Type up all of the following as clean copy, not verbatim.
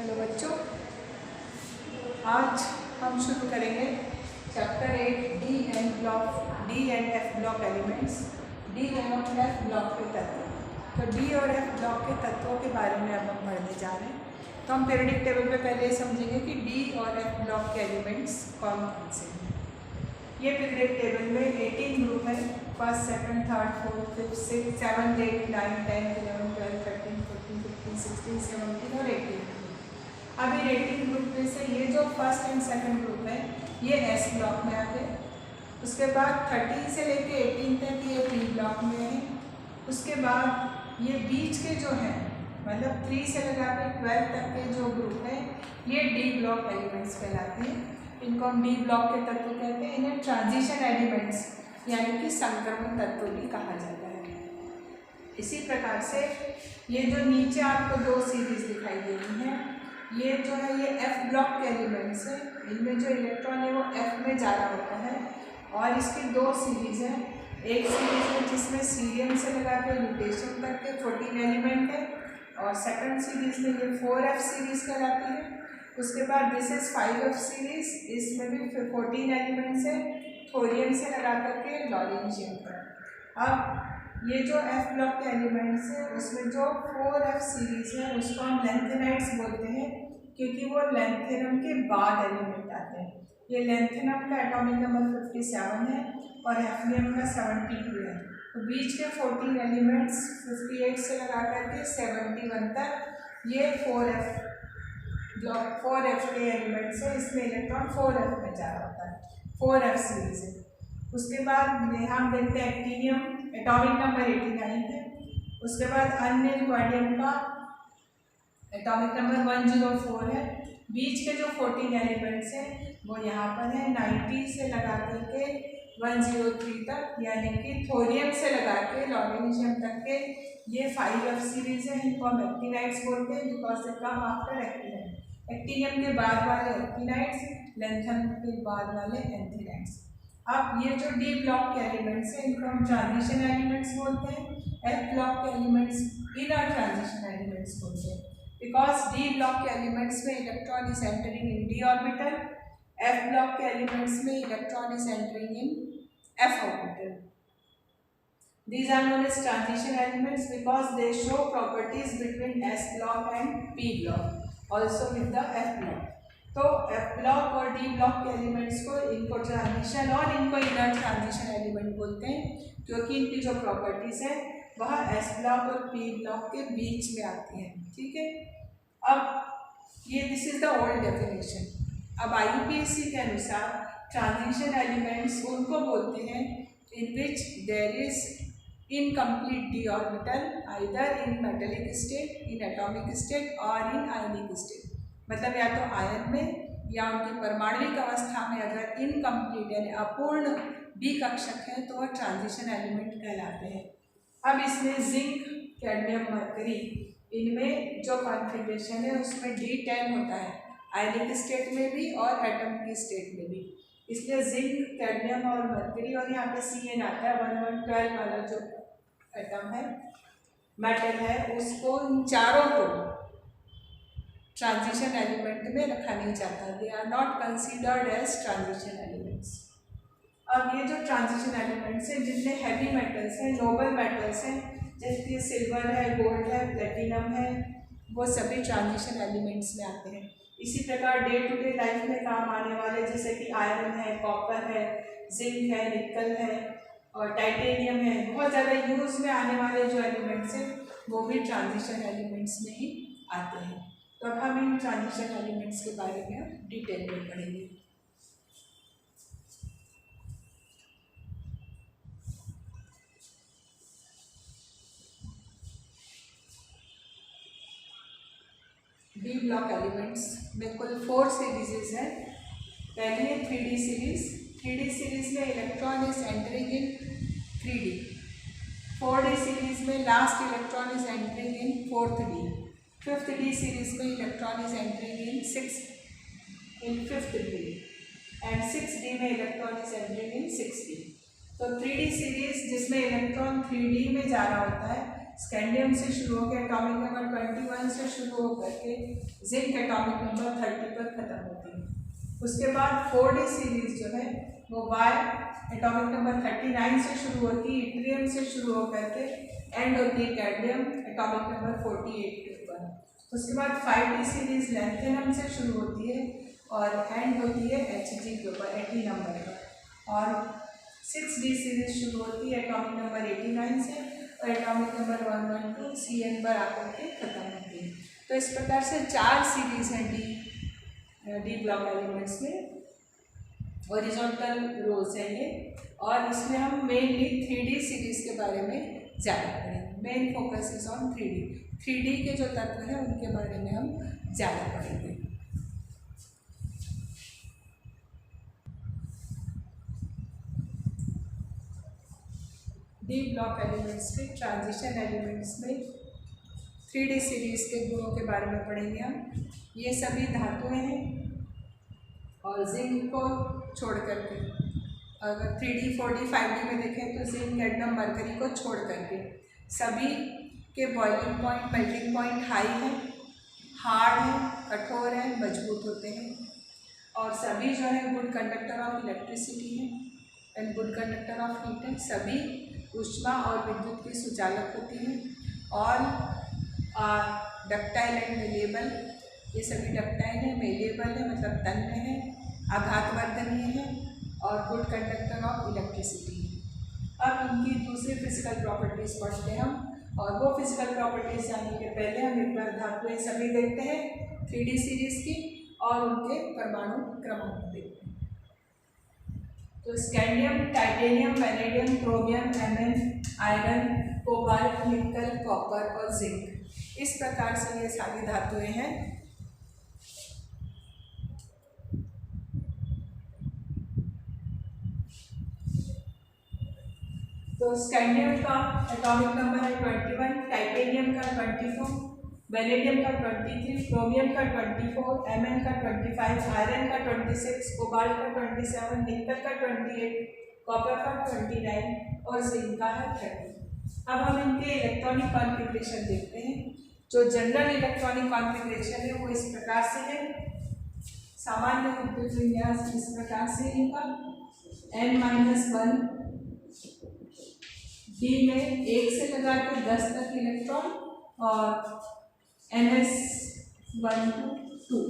Hello बच्चों, आज हम शुरू करेंगे chapter 8 D and F block elements, D एवं एफ ब्लॉक के तत्व। तो डी और एफ ब्लॉक के तत्वों के बारे में अब हम पढ़ने जा रहे हैं। तो हम पीरियोडिक टेबल पे पहले समझेंगे कि डी और एफ ब्लॉक के एलिमेंट्स कौन कौन से हैं। ये पीरियोडिक टेबल में 18 ग्रुप है, first, second, third, fourth, fifth, six, 7, 8, 9, 10, 11, 12, 13, 14, 15, 16, 17 और 18। अभी 18 ग्रुप में से ये जो फर्स्ट एंड सेकंड ग्रुप है ये एस ब्लॉक में आते हैं। उसके बाद 13 से लेके 18 तक ये पी ब्लॉक में है। उसके बाद ये बीच के जो हैं मतलब 3 से लगा के 12 तक के जो ग्रुप है ये डी ब्लॉक एलिमेंट्स कहलाते हैं। इनको हम डी ब्लॉक के तत्व कहते हैं। इन्हें ट्रांजिशन एलिमेंट्स यानी कि संक्रमण तत्व भी कहा जाता है। इसी प्रकार से ये जो नीचे आपको दो सीरीज दिखाई दे रही हैं, ये जो है ये एफ ब्लॉक के एलिमेंट्स है। इनमें जो इलेक्ट्रॉन है वो एफ में जा रहा होता है और इसकी दो सीरीज है। एक सीरीज है जिसमें सीरियम से लगा के ल्यूटेशियम तक के 14 एलिमेंट है और सेकंड सीरीज में ये 4f सीरीज कहलाती है। उसके बाद दिस इज 5f सीरीज, इसमें भी 14 एलिमेंट्स है थोरियम से लगा करके लॉरेंशियम तक। अब ये जो एफ ब्लॉक के एलिमेंट्स है उसमें जो 4f सीरीज है उसको हम लेंथेनाइड्स बोलते हैं क्योंकि वो लेंथेनम के बाद एलिमेंट आते हैं। ये लेंथेनम का एटॉमिक नंबर 57 है और हैफनियम का 72 है। तो बीच के 14 एलिमेंट्स 58 से लगा करके 71 तक ये 4f के एलिमेंट्स है। इसमें इलेक्ट्रॉन 4f में जा रहा होता है, 4f सीरीज है। उसके बाद हम देखते हैं एक्टिनियम, एटॉमिक नंबर 89 है। उसके बाद अनिल क्वाडियम का एटॉमिक नंबर 104 है। बीच के जो 14 एलिमेंट्स हैं वो यहाँ पर है 90 से लगा करके 103 तक, यानी कि थोरियम से लगा के लॉरेंशियम तक के ये 5f सीरीज है। इनको हम एक्टिनाइड्स बोलते हैं because they come after actinide. Actinium के बाद वाले एक्टिनाइड्स, लेंथेनम के बाद वाले एंथीनाइड्स। अब ये जो डी ब्लॉक के एलिमेंट्स हैं इनको हम ट्रांजिशन एलिमेंट्स बोलते हैं। एफ ब्लॉक के एलिमेंट्स इनर ट्रांजिशन एलिमेंट्स बोलते हैं बिकॉज डी ब्लॉक के एलिमेंट्स में electron is entering in D orbital, F block के एलिमेंट्स में electron is entering in F orbital. These are known as transition elements because they show properties between S block and P block, also with the F block. तो F block और D block के elements को इनको transition और इनको inner transition element बोलते हैं क्योंकि इनकी जो प्रॉपर्टीज है वह S ब्लॉक और P ब्लॉक के बीच में आती है। ठीक है, अब ये this is the old definition. अब IUPAC के अनुसार ट्रांजिशन एलिमेंट्स उनको बोलते हैं in which there is incomplete D orbital either in metallic state, in atomic state और इन आयनिक स्टेट। मतलब या तो आयन में या उनकी परमाणविक अवस्था में अगर इनकम्प्लीट यानी अपूर्ण डी कक्षक है तो वह ट्रांजिशन एलिमेंट कहलाते हैं। अब इसमें जिंक, कैडमियम, मरकरी, इनमें जो कॉन्फ़िगरेशन है उसमें D10 होता है आयनिक स्टेट में भी और एटम की स्टेट में भी। इसलिए जिंक, कैडमियम और मरकरी और यहाँ पे Cn आता है 1112 वाला जो एटम है, मेटल है, उसको इन चारों को ट्रांजिशन एलिमेंट में रखा नहीं जाता। They are not considered as transition elements. अब ये जो ट्रांजिशन एलिमेंट्स हैं जिनमें हैवी मेटल्स हैं, नोबल मेटल्स हैं, जैसे सिल्वर है, गोल्ड है, प्लेटिनम है, वो सभी ट्रांजिशन एलिमेंट्स में आते हैं। इसी प्रकार डे टू डे लाइफ में काम आने वाले जैसे कि आयरन है, कॉपर है, जिंक है, निकल है और टाइटेनियम है, बहुत ज़्यादा यूज़ में आने वाले जो एलिमेंट्स हैं वो भी ट्रांजिशन एलिमेंट्स में ही आते हैं। तो अब हम इन ट्रांजिशन एलिमेंट्स के बारे में डिटेल में पढ़ेंगे। डी ब्लॉक एलिमेंट्स में कुल 4 सीरीजेज हैं। पहली है 3D सीरीज। 3D सीरीज में electron is entering in 3D। 4D series में last electron is entering in 4th D। 5th D series में electron is entering in 5th D and 6D में electron is entering in 6D। तो 3D series जिसमें electron 3D में जा रहा होता है स्कैंडियम से शुरू होकर एटॉमिक नंबर 21 से शुरू होकर के जिंक एटॉमिक नंबर 30 पर ख़त्म होती है। उसके बाद 4D सीरीज जो है वो वाई एटॉमिक नंबर 39 से शुरू होती है, इट्रियम से शुरू होकर के एंड होती है कैडमियम एटॉमिक नंबर 48 के ऊपर। उसके बाद 5D सीरीज लैंथेनम से शुरू होती है और एंड होती है Hg के ऊपर 80 नंबर पर। और 6D सीरीज शुरू होती है एटॉमिक नंबर 89 से और एटॉमिक नंबर 112 Cn पर आकर के खत्म होती है। तो इस प्रकार से 4 सीरीज हैं डी ब्लॉक एलिमेंट्स में, हॉरिजॉन्टल रोज है ये। और इसमें हम मेनली 3D सीरीज के बारे में ज़्यादा पढ़ेंगे। Main focus is on 3D के जो तत्व हैं उनके बारे में हम ज़्यादा पढ़ेंगे। डी ब्लॉक एलिमेंट्स के ट्रांजिशन एलिमेंट्स में 3D सीरीज के गुणों के बारे में पढ़ेंगे हम। ये सभी धातुएं हैं और जिंक को छोड़ करके, अगर 3D 4D 5D में देखें तो जिंक कैडमियम मरकरी को छोड़ करके सभी के boiling point melting point high है, हार्ड है, कठोर है, मजबूत होते हैं और सभी जो है गुड कंडक्टर ऑफ इलेक्ट्रिसिटी है and good conductor of heat है। सभी ऊष्मा और विद्युत की सुचालक होती हैं और डक्टाइल एंड मेलेबल, ये सभी डक्टाइल है, मेलेबल है मतलब तन्य है, आघातवर्धनीय है और गुड कंडक्टर ऑफ इलेक्ट्रिसिटी है। अब इनकी दूसरी फिजिकल प्रॉपर्टीज़ पढ़ते हैं हम, और वो फिजिकल प्रॉपर्टीज़ जानने के पहले हम एक बार धातुएं सभी देखते हैं 3D सीरीज की और उनके परमाणु क्रमांक देखते हैं। तो scandium, titanium, vanadium, chromium, MN, iron, cobalt, nickel, copper और जिंक, इस प्रकार से ये सारी धातुएं हैं। तो स्कैंडियम का एटॉमिक नंबर है 21, टाइटेनियम का 24, वैनेडियम का 23, क्रोमियम का 24, एमएन का 25, आयरन का 26, कोबाल्ट का 27, निकल का 28, कॉपर का 29 और जिंक का है 30। अब हम इनके इलेक्ट्रॉनिक कॉन्फ़िगरेशन देखते हैं। जो जनरल इलेक्ट्रॉनिक कॉन्फ़िगरेशन है वो इस प्रकार से है। सामान्य विद्युत विन्यास इस प्रकार से इनका n-1 डी में 1 से लगाकर 10 तक इलेक्ट्रॉन और ns1 to 2,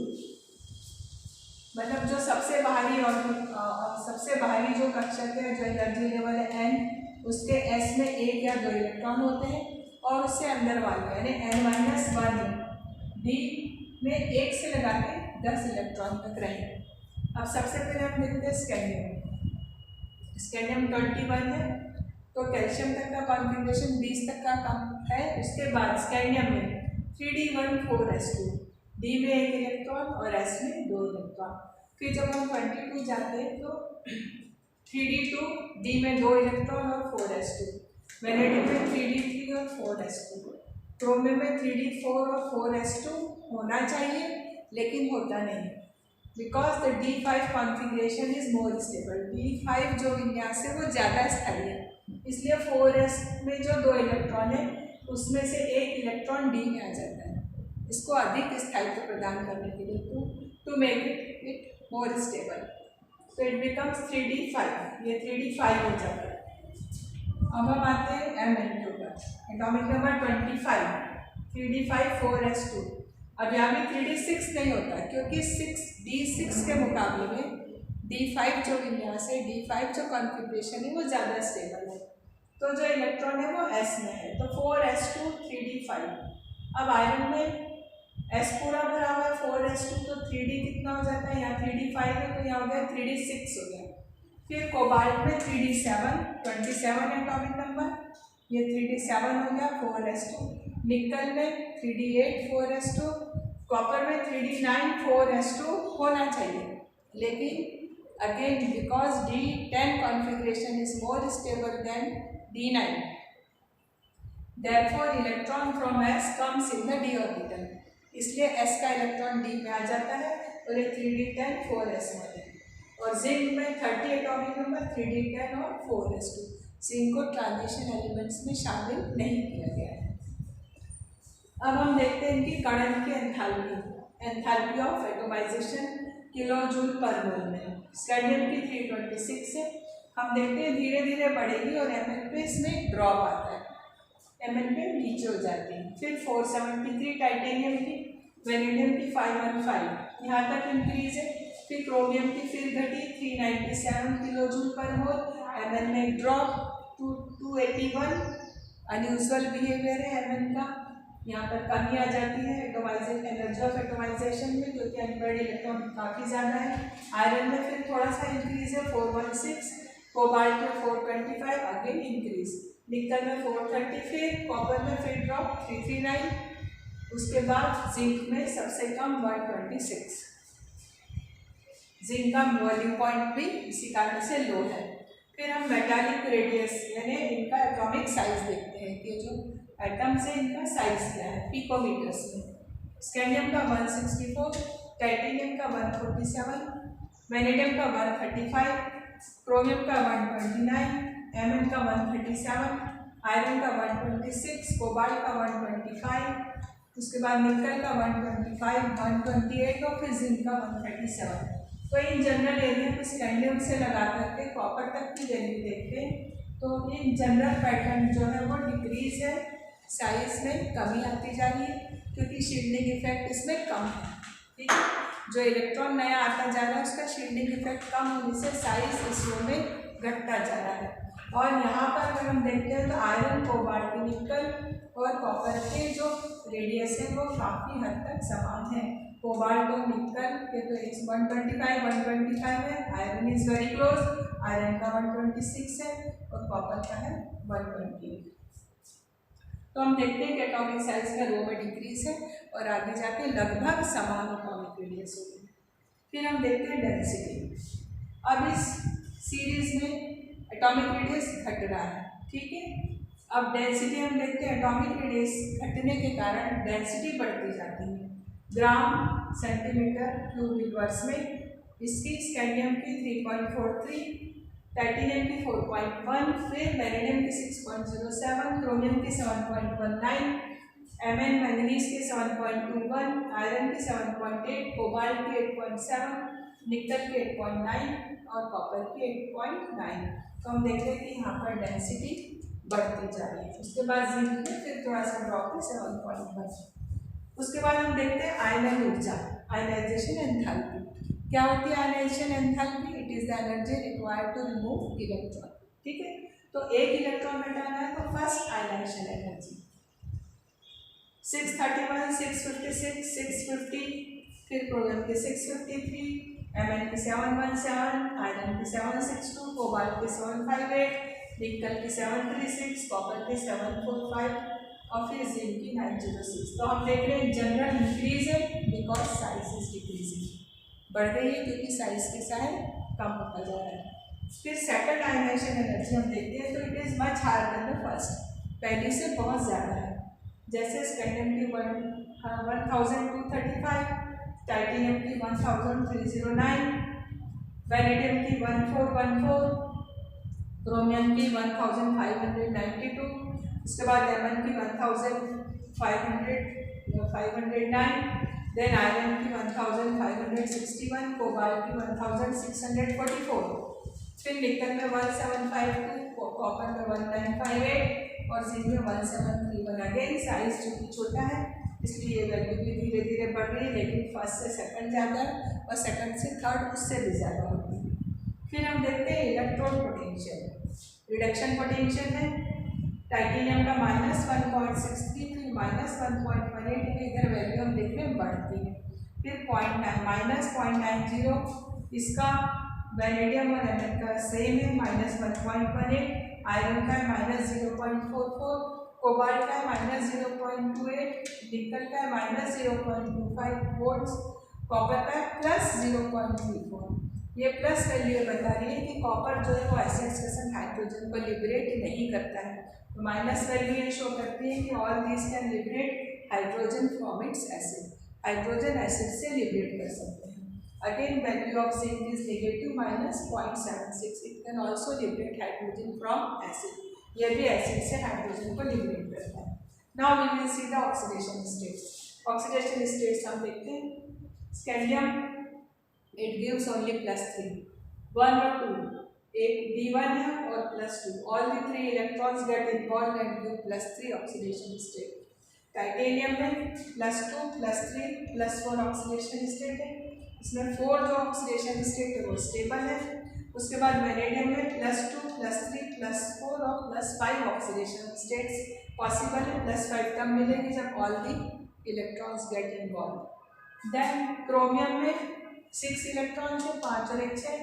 मतलब जो सबसे बाहरी और सबसे बाहरी जो कक्षक है, जो एनर्जी लेवल है n, उसके s में 1 या 2 इलेक्ट्रॉन होते हैं और उससे अंदर वाले यानी n-1 डी में 1 से लगा के 10 इलेक्ट्रॉन तक रहेंगे। अब सबसे पहले हम देखते हैं स्कैंडियम। स्कैंडियम 21 है तो कैल्शियम तक का कॉन्फ़िगरेशन 20 तक का कम है। उसके बाद स्कैंडियम में 3d14s2, डी में 1 इलेक्ट्रॉन और s में 2 इलेक्ट्रॉन। फिर जब हम 22 जाते हैं तो 3d2, डी में 2 इलेक्ट्रॉन और 4s2, वैनेडियम में 3d3 और 4s2, क्रोमियम में 3d4 और 4s2 होना चाहिए लेकिन होता नहीं, because the d5 configuration is more stable. d5 जो विन्यास है वो ज़्यादा स्थायी है, इसलिए 4s में जो 2 इलेक्ट्रॉन है उसमें से 1 इलेक्ट्रॉन डी में आ जाता है, इसको अधिक स्थायित्व प्रदान करने के लिए, to make it more stable. तो इट बिकम्स 3d5, ये 3d5 हो जाता है। अब हम आते हैं एमएन के ऊपर, एटॉमिक नंबर 25, 3d5 4s2। अब यहाँ भी 3d6 नहीं होता क्योंकि d6 के मुकाबले में d5 जो विन्यास है, d5 जो कॉन्फ़िगरेशन है वो ज़्यादा स्टेबल है, तो जो इलेक्ट्रॉन है वो s में है, तो 4s2 3d5। अब आयरन में s पूरा भरा हुआ है 4s2, तो 3d कितना हो जाता है, यहाँ 3d5 है तो यहाँ हो गया 3d6 हो गया। फिर कोबाल्ट में 3d7, 27 एटॉमिक नंबर, ये 3d7 हो गया 4s2। निकल में 3d8 4s2, कॉपर में 3d9 4s2 होना चाहिए, लेकिन again because d10 configuration is more stable than d9, therefore electron from s comes in the d orbital, इसलिए s का इलेक्ट्रॉन d में आ जाता है और ये 3d10 4s में है। और जिंक में 30 एटॉमिक नंबर, 3d10 और 4s2। जिंक को ट्रांजिशन एलिमेंट्स में शामिल नहीं किया गया है। अब हम देखते हैं इनकी कण की enthalpy of atomization kilo joule पर मोल में। स्कैंडियम की 326 है, हम देखते हैं धीरे धीरे बढ़ेगी और Mn पे इसमें ड्रॉप आता है, Mn पे नीचे हो जाती है। फिर 473 टाइटेनियम की, वेनेडियम की 515 यहाँ तक इंक्रीज है। फिर क्रोमियम की फिर घटी 397 किलो जूल पर मोल, Mn में ड्रॉप 281, अनयूजुअल बिहेवियर है Mn का, यहाँ पर कमी आ जाती है एटोमाइजेशन एनर्जी ऑफ एटोमाइजेशन में, क्योंकि अनपेयर्ड इलेक्ट्रॉन काफ़ी ज़्यादा है। आयरन में फिर थोड़ा सा इंक्रीज है 416, कोबाल्ट में 425 अगेन इंक्रीज, निकल में 430, फिर कॉपर में फिर ड्रॉप 339, उसके बाद जिंक में सबसे कम 126। जिंक का बॉइलिंग पॉइंट भी इसी कारण से लो है। फिर हम मेटालिक रेडियस यानी इनका एटॉमिक साइज देखते हैं कि जो एटम से इनका साइज क्या है पिकोमीटर्स में। स्कैंडियम का 164, टाइटेनियम का 147, वेनेडियम का 135, क्रोमियम का 129, Mn का 137, आयरन का 126, कोबाल्ट का 125, उसके बाद निकल का 125, 128 और फिर जिंक का 137। तो इन जनरल एरिया को स्कैंडियम से लगा करके कॉपर तक की वैल्यू देखते हैं, तो इन जनरल पैटर्न जो है वो डिक्रीज है, साइज में कमी आती जा रही है क्योंकि शील्डिंग इफेक्ट इसमें कम है। ठीक है, जो इलेक्ट्रॉन नया आता जा रहा है उसका शील्डिंग इफेक्ट कम होने से साइज इस रो में घटता जा रहा है। और यहाँ पर अगर हम देखते हैं तो आयरन, कोबाल्ट, निकल और कॉपर के जो रेडियस है वो काफ़ी हद तक समान है। कोबाल्ट और निकल के तो 125 है, iron is very close, iron का 126 है और कॉपर का है 128। तो हम देखते हैं कि एटॉमिक साइज का रो में डिक्रीज है और आगे जाके लगभग समान एटॉमिक रेडियस होगी। फिर हम देखते हैं डेंसिटी। अब इस सीरीज में एटॉमिक रेडियस घट रहा है, ठीक है। अब डेंसिटी हम देखते हैं, एटॉमिक रेडियस घटने के कारण डेंसिटी बढ़ती जाती है ग्राम सेंटीमीटर क्यूब इनवर्स में। इसकी स्कैंडियम की 3.43, टाइटेनियम की 4.1, फिर वेनेडियम की 6.07, क्रोमियम की 7.19, Mn मैंगनीज के 7.21, आयरन की 7.8, कोबाल्ट की 8.7, निकल के 8.9 और कॉपर की 8.9। तो हम देख रहे हैं कि यहाँ पर डेंसिटी बढ़ती जा रही है। उसके बाद जिंक में फिर थोड़ा सा ड्रॉप है 7.1। उसके बाद हम देखते हैं आयनन ऊर्जा, आयनाइजेशन एंथैल्पी। क्या होती है ionization enthalpy? It is the energy required to remove electron. ठीक है, तो एक इलेक्ट्रॉन हटाना है तो फर्स्ट आयनाइजेशन एनर्जी 631, 656, 650, फिर क्रोमियम की 653, Mn की 717, आयरन की 762, कोबाल्ट की 758, निकल की 736, कॉपर की 745 और फिर जिंक की 906। तो हम देख रहे हैं जनरल इंक्रीज है बिकॉज साइज इज डिक्रीजिंग, बढ़ रही है क्योंकि साइज के साथ कम होता जा रहा है। फिर सेकंड आयनाइजेशन एनर्जी हम देखते हैं तो it is much higher than the first, पहले से बहुत ज़्यादा है। जैसे स्कैंडियम की 1235, टाइटेनियम की 1309, वेनेडियम की 1414, क्रोमियम की 1592, उसके बाद Mn की 1509, देन आयरन की 1561, कोबाल्ट की 1644, फिर निकल में 1752, कॉपर में 1958 और जिंक में 1731। अगेन साइज चूंकि छोटा है इसलिए ये वैल्यू भी धीरे धीरे बढ़ रही है, लेकिन फर्स्ट से सेकंड ज़्यादा और सेकंड से थर्ड उससे भी ज़्यादा होती है। फिर हम देखते हैं इलेक्ट्रॉन पोटेंशियल, रिडक्शन पोटेंशियल है। टाइटेनियम का -1.63, फिर -1.18, इधर वैल्यू हम देख रहे हैं बढ़ती है। फिर -0.90, इसका वेनेडियम और Mn का सेम है -1.18, आयरन का -0.44, कोबाल्ट का -0.28, निकल का -0.25 वोल्ट्स, कॉपर का +0.34। ये प्लस वैल्यू बता रही है कि कॉपर जो है वो एसिड्स के साथ हाइड्रोजन को लिबरेट नहीं करता है। तो माइनस वैल्यू ये शो करती है कि all this can liberate hydrogen from its acid, hydrogen acid से लिबरेट कर सकते हैं। Again value of zinc is negative -0.76, it can also liberate hydrogen from acid, ये भी एसिड से हाइड्रोजन को लिबरेट करता है। Now we will see the oxidation states. Oxidation states हम देखते हैं। स्कैंडियम इट गिव्स ओनली +3, 1 और 2, एक D1 है और +2, all the 3 electrons get involve and give +3 oxidation state. Titanium में +2 +3 +4 ऑक्सीडेशन स्टेट है, इसमें 4 जो ऑक्सीडेशन स्टेट है वो स्टेबल है। उसके बाद वेनेडियम में +2 +3 +4 और +5 ऑक्सीडेशन स्टेट्स पॉसिबल है। +5 तब मिलेगी जब all the electrons get involved. Then chromium में 6 इलेक्ट्रॉन है, 5 और 1 6,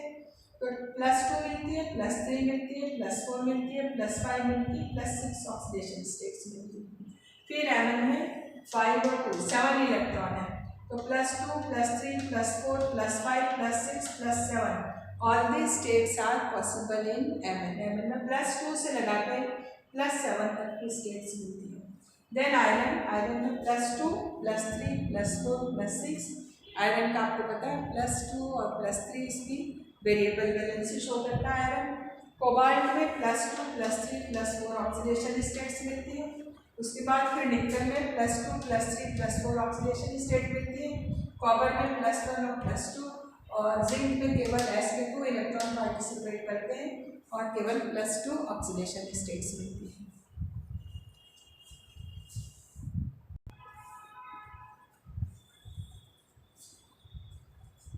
तो +2 मिलती है, +3 मिलती है, +4 मिलती है, +5 मिलती है, +6 ऑक्सीडेशन स्टेट्स मिलती है। फिर Mn में 5 और 2 7 इलेक्ट्रॉन है, तो +2 +3 +4 +5 +6 +7 all the states are possible in Mn में +2 से लगाकर +7 तक की स्टेट्स मिलती है। देन आयरन में +2 +3 +4 +6, आयरन का आपको पता है +2 और +3 इसकी वेरिएबल वैलेंसी शो करता है आयरन। कोबाल्ट में +2 +3 +4 ऑक्सीडेशन स्टेट्स मिलती है। उसके बाद फिर निकल में +2 +3 +4 ऑक्सीडेशन स्टेट मिलती है। कॉपर में +1 और +2, और जिंक में केवल sp2 इलेक्ट्रॉन पार्टिसिपेट करते हैं और केवल +2 ऑक्सीडेशन स्टेट्स मिलती है।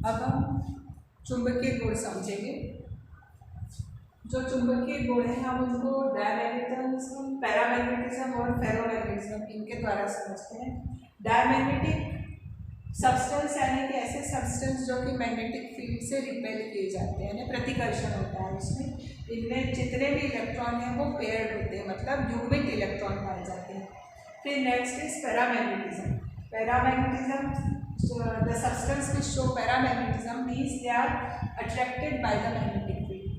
अब हम चुंबकीय गुण समझेंगे। जो चुंबकीय गुण हैं हम उनको डायमैग्नेटिज्म, पैरामैग्नेटिज्म और फेरोमैग्नेटिज्म इनके द्वारा समझते हैं। डायमैग्नेटिक सब्सटेंस यानी कि ऐसे सब्सटेंस जो कि मैग्नेटिक फील्ड से रिपेल किए जाते हैं, यानी प्रतिकर्षण होता है इसमें। इनमें जितने भी इलेक्ट्रॉन हैं वो पेयर्ड होते हैं, मतलब युग्मित इलेक्ट्रॉन पाए जाते हैं। फिर next is paramagnetism. Paramagnetism, the substance which show paramagnetism means they are attracted by the magnetic field।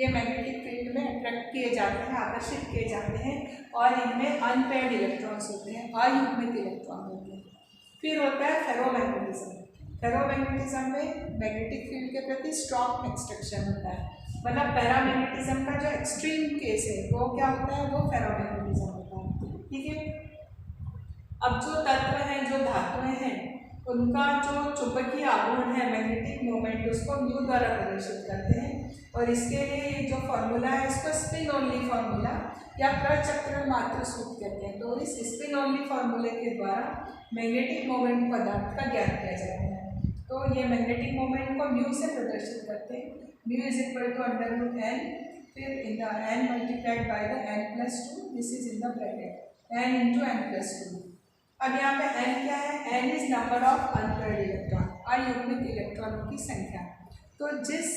ये मैग्नेटिक फील्ड में अट्रैक्ट किए जाते हैं, आकर्षित किए जाते हैं, और इनमें अनपेयर्ड इलेक्ट्रॉन्स होते हैं, अयुग्मित इलेक्ट्रॉन होते हैं। फिर होता है फेरोमैग्नेटिज्म। फेरोमैग्नेटिज्म में मैग्नेटिक फील्ड के प्रति स्ट्रॉन्ग एक्सट्रैक्शन होता है, मतलब पैरामैग्नेटिज्म का जो एक्सट्रीम केस है वो क्या होता है, वो फेरोमैग्नेटिज्म होता है। ठीक है। अब जो तत्व हैं, जो धातुएं हैं, उनका जो चुंबकीय आघूर्ण है, मैग्नेटिक मोमेंट, उसको म्यू द्वारा प्रदर्शित करते हैं। और इसके लिए जो फॉर्मूला है इसको स्पिन ओनली फार्मूला या प्रचक्रण मात्र सूत्र कहते हैं। तो इस स्पिन ओनली फार्मूले के द्वारा मैग्नेटिक मोमेंट पदार्थ का ज्ञान किया जाता है। तो ये मैग्नेटिक मोमेंट को म्यू से प्रदर्शित करते हैं। Mu is equal to √n, फिर in the n multiplied by the n+2, this is in the bracket n into n+2। अब यहाँ पे n क्या है, n is number of unpaired electron, अयुग्मित इलेक्ट्रॉनों की संख्या। तो जिस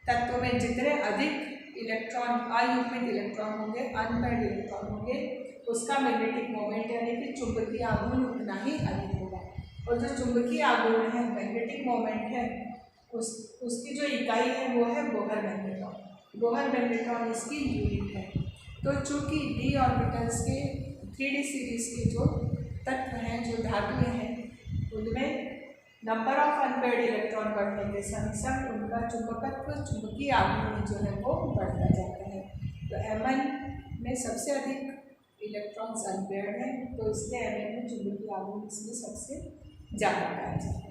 तत्व में जितने अधिक इलेक्ट्रॉन, अयुग्मित इलेक्ट्रॉन होंगे, अनपेयर्ड इलेक्ट्रॉन होंगे, उसका मैग्नेटिक मोमेंट यानी कि चुंबकीय आघूर्ण उतना ही अधिक होगा। और जो चुंबकीय आघूर्ण है, मैग्नेटिक मोमेंट है, उसकी जो इकाई है वो है बोहर मैग्नेट्रॉन। बोहर मैग्नेट्रॉन इसकी यूनिट है। तो चूँकि d ऑर्बिटल्स के 3d सीरीज के जो तत्व हैं, जो धातुएं हैं, उनमें नंबर ऑफ अनपेयर्ड इलेक्ट्रॉन बढ़ने के संग संग उनका चुंबकत्व, चुंबकीय आघूर्ण जो है वो बढ़ता जाता है। तो Mn में सबसे अधिक इलेक्ट्रॉन्स अनपेयर्ड हैं, तो इसलिए Mn में चुंबकीय आघूर्ण इसमें सबसे ज़्यादा पाया जाता है।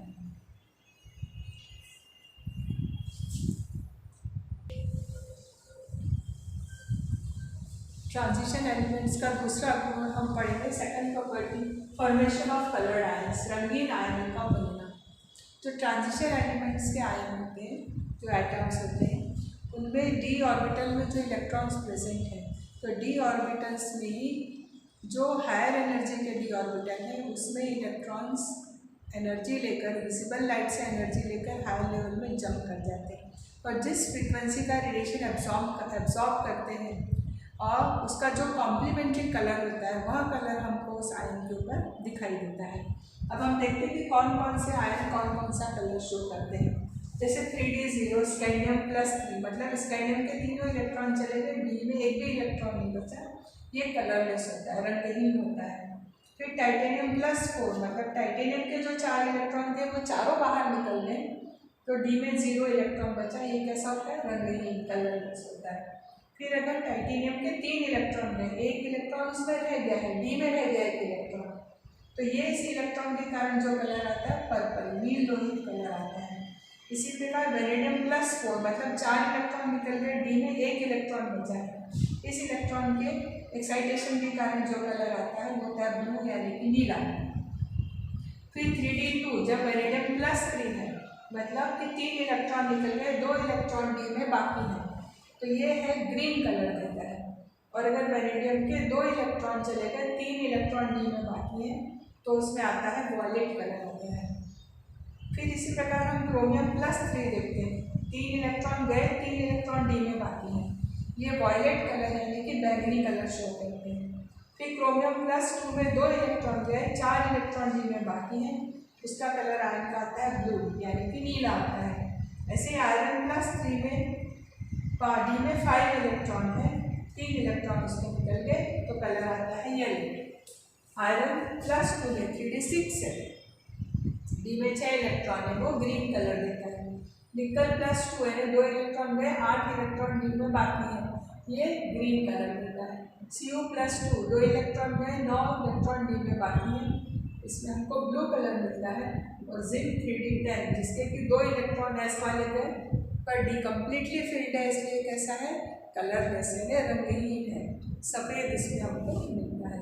ट्रांजिशन एलिमेंट्स का दूसरा गुण हम पढ़ेंगे, second property, formation of coloured ions, रंगीन आयनों का बनना। जो ट्रांजिशन एलिमेंट्स के आयन होते हैं, जो एटम्स होते हैं, उनमें d ऑर्बिटल में जो इलेक्ट्रॉन्स प्रेजेंट हैं, तो d ऑर्बिटल्स में ही जो हायर एनर्जी के d ऑर्बिटल हैं, उसमें इलेक्ट्रॉन्स एनर्जी लेकर, विजिबल लाइट से एनर्जी लेकर हायर लेवल में जंप कर जाते हैं। और जिस फ्रीक्वेंसी का रेडिएशन एब्जॉर्ब करते हैं और उसका जो कॉम्प्लीमेंट्री कलर होता है, वह कलर हमको उस आयन के ऊपर दिखाई देता है। अब हम देखते हैं कि कौन कौन से आयन कौन कौन सा कलर शो करते हैं। जैसे 3d0 स्कैंडियम +3, मतलब स्कैंडियम के तीनों इलेक्ट्रॉन चले गए, डी में एक भी इलेक्ट्रॉन नहीं बचा, ये कलरलेस होता है, रंगहीन होता है। फिर टाइटेनियम +4, मतलब टाइटेनियम के जो 4 इलेक्ट्रॉन थे वो चारों बाहर निकल गए, तो डी में 0 इलेक्ट्रॉन बचा, ये कैसा होता है, रंगहीन, कलरलेस होता है। फिर अगर टाइटेनियम के 3 इलेक्ट्रॉन गए, एक इलेक्ट्रॉन उसमें रह गया है, डी में रह गया एक इलेक्ट्रॉन, तो ये इस इलेक्ट्रॉन के कारण जो कलर आता है पर्पल, नील लोहित कलर आता है। इसी प्रकार वेनेडियम +4 मतलब 4 इलेक्ट्रॉन निकल गए, डी में एक इलेक्ट्रॉन बचा है, इस इलेक्ट्रॉन के एक्साइटेशन के कारण जो कलर आता है वो होता है ब्लू यानी कि नीला। फिर 3d2 जब वेनेडियम +3 है मतलब कि 3 इलेक्ट्रॉन निकल गए, 2 इलेक्ट्रॉन डी में बाकी है, तो ये है ग्रीन कलर देता है। और अगर वेनेडियम के 2 इलेक्ट्रॉन चले गए, 3 इलेक्ट्रॉन डी में बाकी है, तो उसमें आता है वॉयलेट कलर आता है। फिर इसी प्रकार हम क्रोमियम +3 देखते हैं, 3 इलेक्ट्रॉन गए, 3 इलेक्ट्रॉन डी में बाकी है, ये वॉयलेट कलर यानी कि बैंगनी कलर शो करते हैं। फिर क्रोमियम +2 में 2 इलेक्ट्रॉन गए, 4 इलेक्ट्रॉन डी में बाकी है, उसका कलर आयरन का आता है ब्लू यानी कि नीला आता है। ऐसे आयरन +3 में डी में 5 इलेक्ट्रॉन है, 3 इलेक्ट्रॉन उसके निकल गए, तो कलर आता है येलो। आयरन +2 में 3d6 है, डी में 6 इलेक्ट्रॉन है, वो ग्रीन कलर देता है। निकल +2 है, 2 इलेक्ट्रॉन गए, 8 इलेक्ट्रॉन डी में बाकी है, ये ग्रीन कलर देता है। Cu+2 2 इलेक्ट्रॉन गए, 9 इलेक्ट्रॉन डी में बाकी है, इसमें हमको ब्लू कलर मिलता है। और जिंक 3d10 जिसके कि 2 इलेक्ट्रॉन एस वाले गए पर डी कम्प्लीटली फिल्ड है, इसलिए कैसा है, कलर वैसे है, रंगहीन है, सफ़ेद इसमें हमको मिलता है।